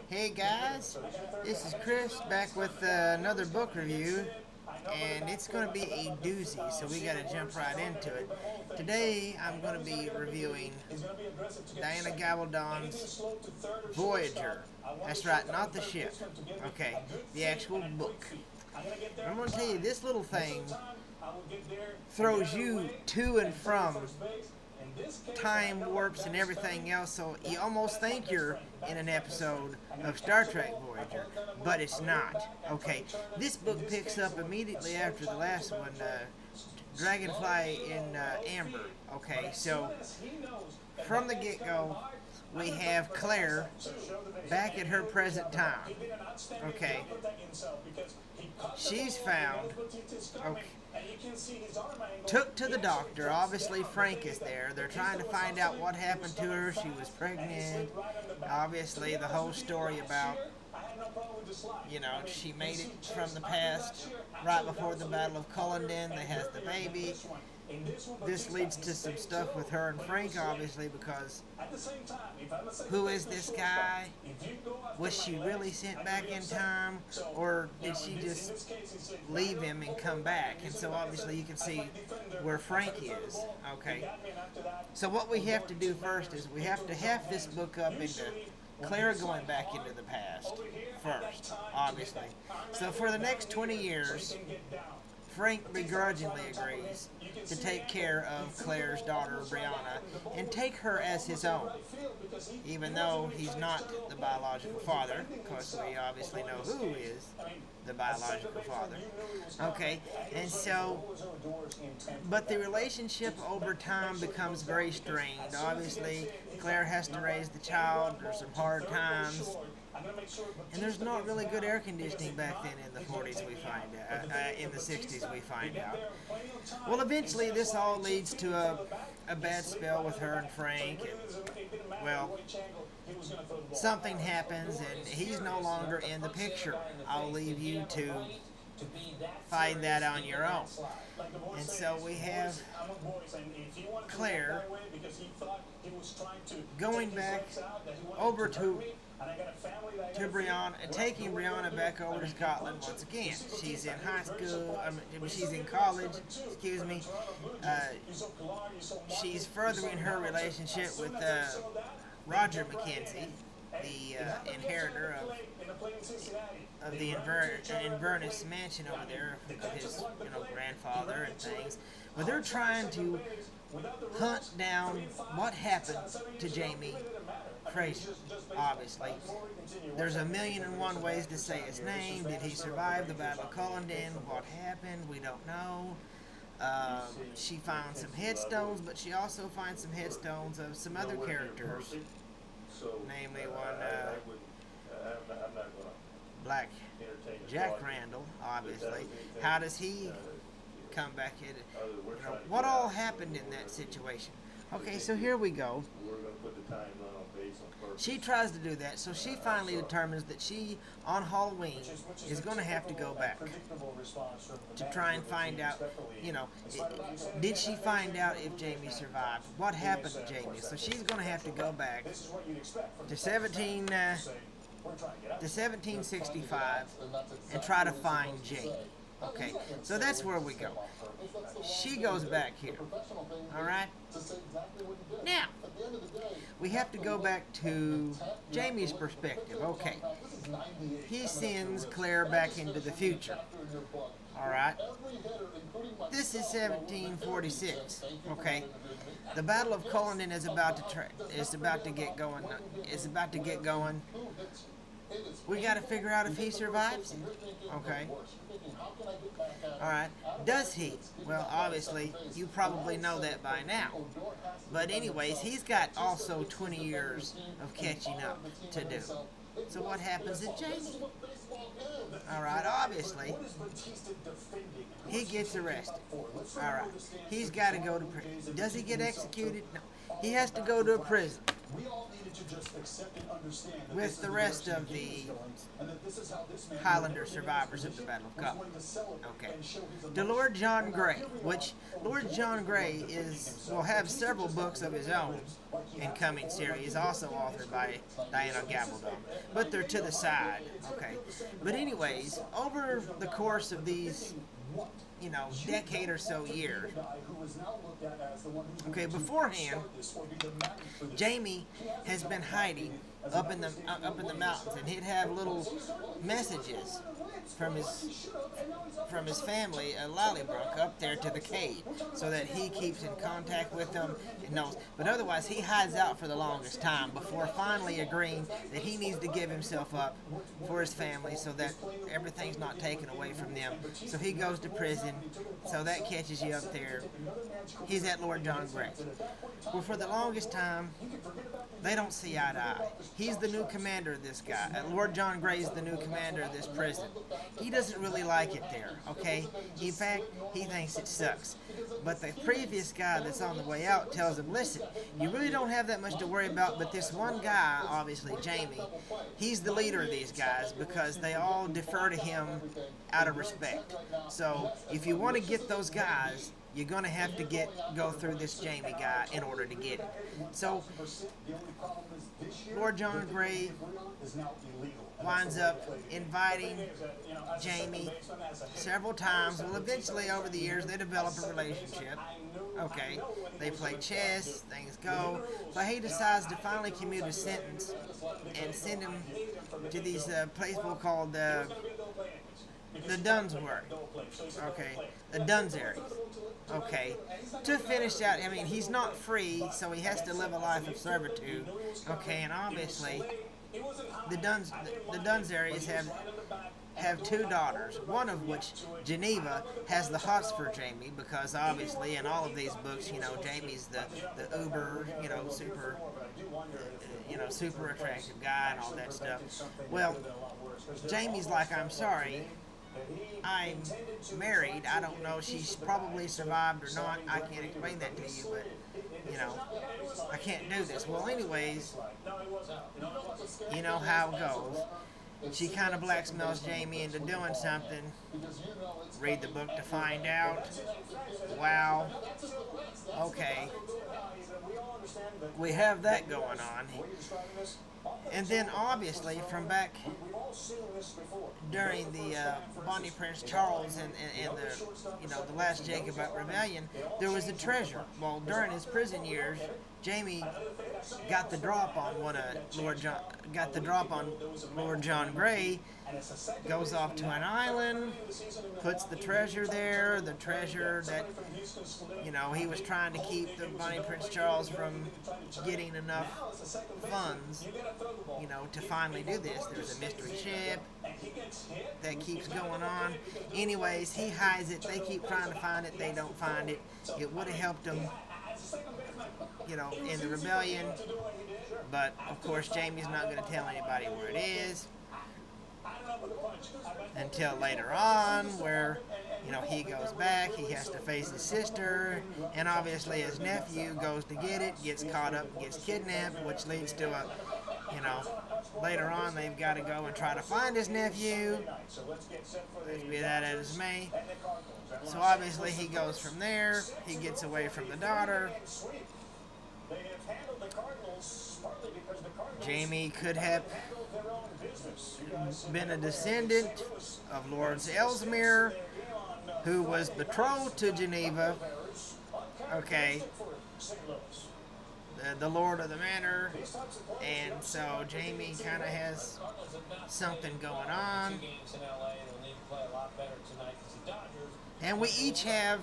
Hey guys, this is Chris back with another book review, and it's going to be a doozy, so we got to jump right into it. Today I'm going to be reviewing Diana Gabaldon's Voyager. That's right, not the ship. Okay, the actual book. I'm going to tell you, this little thing throws you to and from time warps and everything else, so you almost think you're in an episode of Star Trek Voyager, but it's not. Okay, this book picks up immediately after the last one, Dragonfly in Amber. Okay, so from the get-go, we have Claire back at her present time. Okay, she's found. Okay, took to the doctor. Obviously, Frank is there. They're trying to find out what happened to her. She was pregnant. Obviously, the whole story about, she made it from the past right before the Battle of Culloden. They has the baby. This leads to some stuff with her and Frank, obviously, because who is this guy? Was she really sent back in time, or did she just leave him and come back? And so obviously you can see where Frank is. Okay, so what we have to do first is we have to half this book up into Claire going back into the past first, obviously. So for the next 20 years, Frank begrudgingly agrees to take care of Claire's daughter, Brianna, and take her as his own, even though he's not the biological father, because we obviously know who is the biological father. Okay, and so, but the relationship over time becomes very strained. Obviously, Claire has to raise the child. There's some hard times. And there's not really good air conditioning back then in the 40s, we find out. In the 60s, we find out. Well, eventually, this all leads to a bad spell with her and Frank. And, well, something happens, and he's no longer in the picture. I'll leave you to find that on your own. And so we have Claire going back over to Brianna, taking Brianna back over to Scotland once again. She's in high school, she's in college, excuse me. She's furthering her relationship with Roger Mackenzie, the inheritor of the Inverness mansion over there, of his grandfather and things. But they're trying to hunt down what happened to Jamie Fraser. Obviously, there's a million and one ways to say his name. Did he survive the Battle of Culloden? What happened? We don't know. She found some headstones, but she also finds some headstones of some other characters, namely one Black Jack Randall. Obviously, how does he come back in? What all happened in that situation? Okay, so here we go. She tries to do that, so she finally determines that she, on Halloween, is going to have to go back to try and find out, did she find out if Jamie survived? What happened to Jamie? So she's going to have to go back to 1765 and try to find Jamie. Okay, so that's where we go. She goes back here. Alright? Now, we have to go back to Jamie's perspective. Okay. He sends Claire back into the future. Alright? This is 1746. Okay. The Battle of Culloden is about to get going. We got to figure out if he survives it. Okay. Alright. Does he? Well, obviously, you probably know that by now. But anyways, he's got also 20 years of catching up to do. So what happens to Jamie? Alright, obviously, he gets arrested. Alright. He's got to go to prison. Does he get executed? No. He has to go to a prison. with the rest of the Highlander survivors of the Battle of Culloden. Okay. To Lord John Grey, which Lord John Grey will have several books of his own in coming series, also authored by Diana Gabaldon, but they're to the side. Okay. But anyways, over the course of these decade or so years. Okay, beforehand, Jamie has been hiding up in the mountains, and he'd have little messages from his family at Lallybrook up there to the cave, so that he keeps in contact with them and knows. But otherwise, he hides out for the longest time before finally agreeing that he needs to give himself up for his family, so that everything's not taken away from them. So he goes to prison. So that catches you up there. He's at Lord John Grey. Well, for the longest time, they don't see eye to eye. He's the new commander of this guy. Lord John Grey's the new commander of this prison. He doesn't really like it there, okay? In fact, he thinks it sucks. But the previous guy that's on the way out tells him, listen, you really don't have that much to worry about, but this one guy, obviously Jamie, he's the leader of these guys because they all defer to him out of respect. So if you want to get those guys, you're going to have to go through this Jamie guy in order to get it. So Lord John Grey winds up inviting Jamie several times. Well, eventually over the years they develop a relationship. Okay, they play chess, things go. So he decides to finally commute a sentence and send him to these places called the Dunsworth. Okay, the Dunsaries. Okay, to finish out, I mean, he's not free, so he has to live a life of servitude. Okay, and obviously, the Dunsaries have two daughters, one of which, Geneva, has the hots for Jamie, because obviously in all of these books, Jamie's the uber, super attractive guy and all that stuff. Well, Jamie's like, I'm sorry, I'm married. I don't know. She's probably survived or not. I can't explain that to you, but, I can't do this. Well, anyways, you know how it goes. She kind of blackmails Jamie into doing something. Read the book to find out. Wow. Okay. We have that going on. And then, obviously, from back during the Bonnie Prince Charles and the last Jacobite rebellion, there was a treasure. Well, during his prison years, Jamie got the drop on Lord John Grey, goes off to an island, puts the treasure there, the treasure that, he was trying to keep the Bonnie Prince Charles from getting enough funds, to finally do this. There's a mystery ship that keeps going on. Anyways, he hides it. They keep trying to find it. They don't find it. It would have helped them, in the rebellion. But, of course, Jamie's not going to tell anybody where it is until later on, where, he goes back, he has to face his sister, and obviously his nephew goes to get it, gets caught up, and gets kidnapped, which leads to later on they've got to go and try to find his nephew, be that as it may. So obviously he goes from there, he gets away from the daughter. Jamie could have been a descendant of Lord Ellesmere, who was betrothed to Geneva. Okay, the Lord of the Manor, and so Jamie kind of has something going on. And we each have,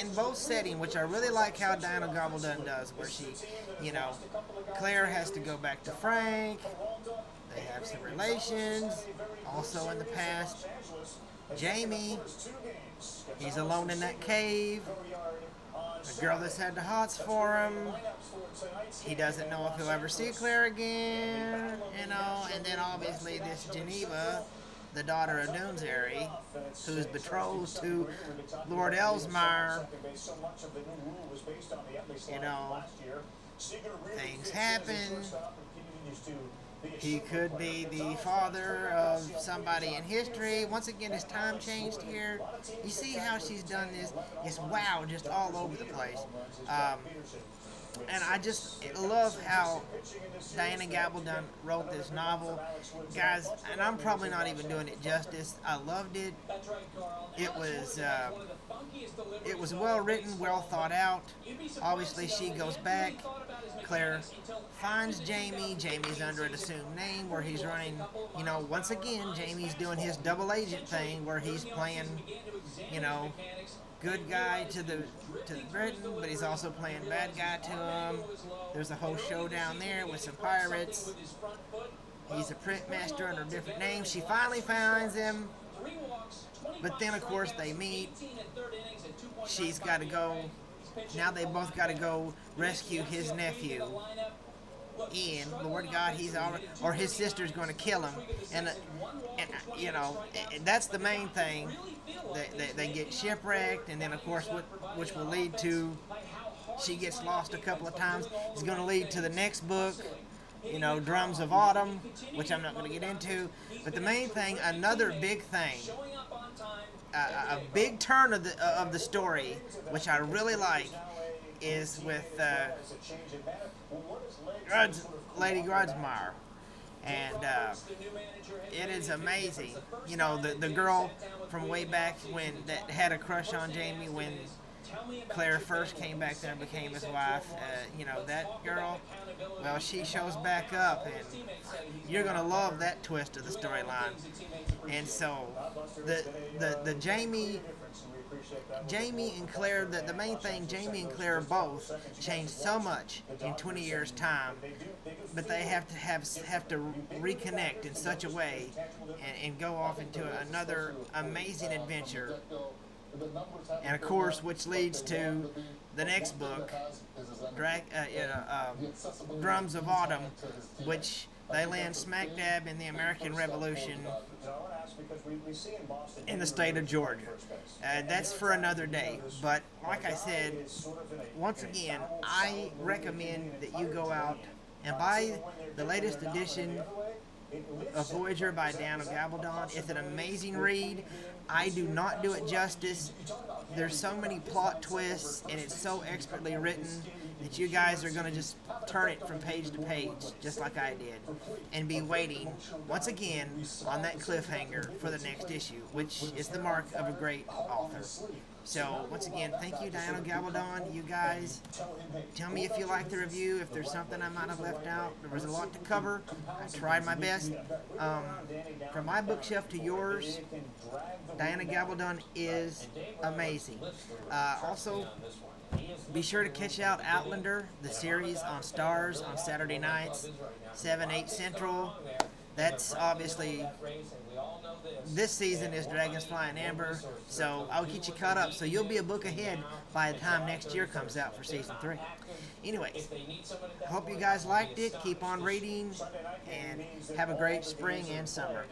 in both settings, which I really like how Diana Gabaldon does, where she, Claire has to go back to Frank, they have some relations, also in the past. Jamie, he's alone in that cave, the girl that's had the hots for him, he doesn't know if he'll ever see Claire again, and then obviously this Geneva, the daughter of Doonesbury, who's betrothed to Lord Ellesmere, things happen. He could be the father of somebody in history. Once again, his time changed here. You see how she's done this? It's wow, just all over the place. Um, and I just love how Diana Gabaldon wrote this novel, guys. And I'm probably not even doing it justice. I loved it. It was it was well written, well thought out. Obviously, she goes back. Claire finds Jamie. Jamie's under an assumed name where he's running. Once again, Jamie's doing his double agent thing where he's playing, you know, good guy to Britain, but he's also playing bad guy to him. There's a whole showdown there with some pirates. He's a print master under a different name. She finally finds him, but then of course they meet. She's got to go. Now they both got to go rescue his nephew. And Lord God, he's already, or his sister's going to kill him, and that's the main thing. They get shipwrecked, and then of course, which will lead to she gets lost a couple of times. It's going to lead to the next book, Drums of Autumn, which I'm not going to get into. But the main thing, another big thing, a big turn of the story, which I really like, is with Lady Grudsmeyer, and it is amazing. The girl from way back when that had a crush on Jamie when Claire first came back there and became his wife. That girl. Well, she shows back up, and you're gonna love that twist of the storyline. And so, the Jamie and Claire, the main thing, Jamie and Claire both changed so much in 20 years' time, but they have to reconnect in such a way and go off into another amazing adventure. And of course, which leads to the next book, Drums of Autumn, which they land smack dab in the American Revolution in the state of Georgia. That's for another day. But like I said, once again, I recommend that you go out and buy the latest edition of Voyager by Diana Gabaldon. It's an amazing read. I do not do it justice. There's so many plot twists, and it's so expertly written that you guys are going to just turn it from page to page, just like I did, and be waiting, once again, on that cliffhanger for the next issue, which is the mark of a great author. So, once again, thank you, Diana Gabaldon. You guys, tell me if you like the review, if there's something I might have left out. There was a lot to cover. I tried my best. From my bookshelf to yours, Diana Gabaldon is amazing. Also, be sure to catch out Outlander, the series on Stars on Saturday nights, 7, 8 Central. That's obviously, this season is Dragons Flying Amber, so I'll get you caught up. So you'll be a book ahead by the time next year comes out for season 3. Anyways, I hope you guys liked it. Keep on reading, and have a great spring and summer.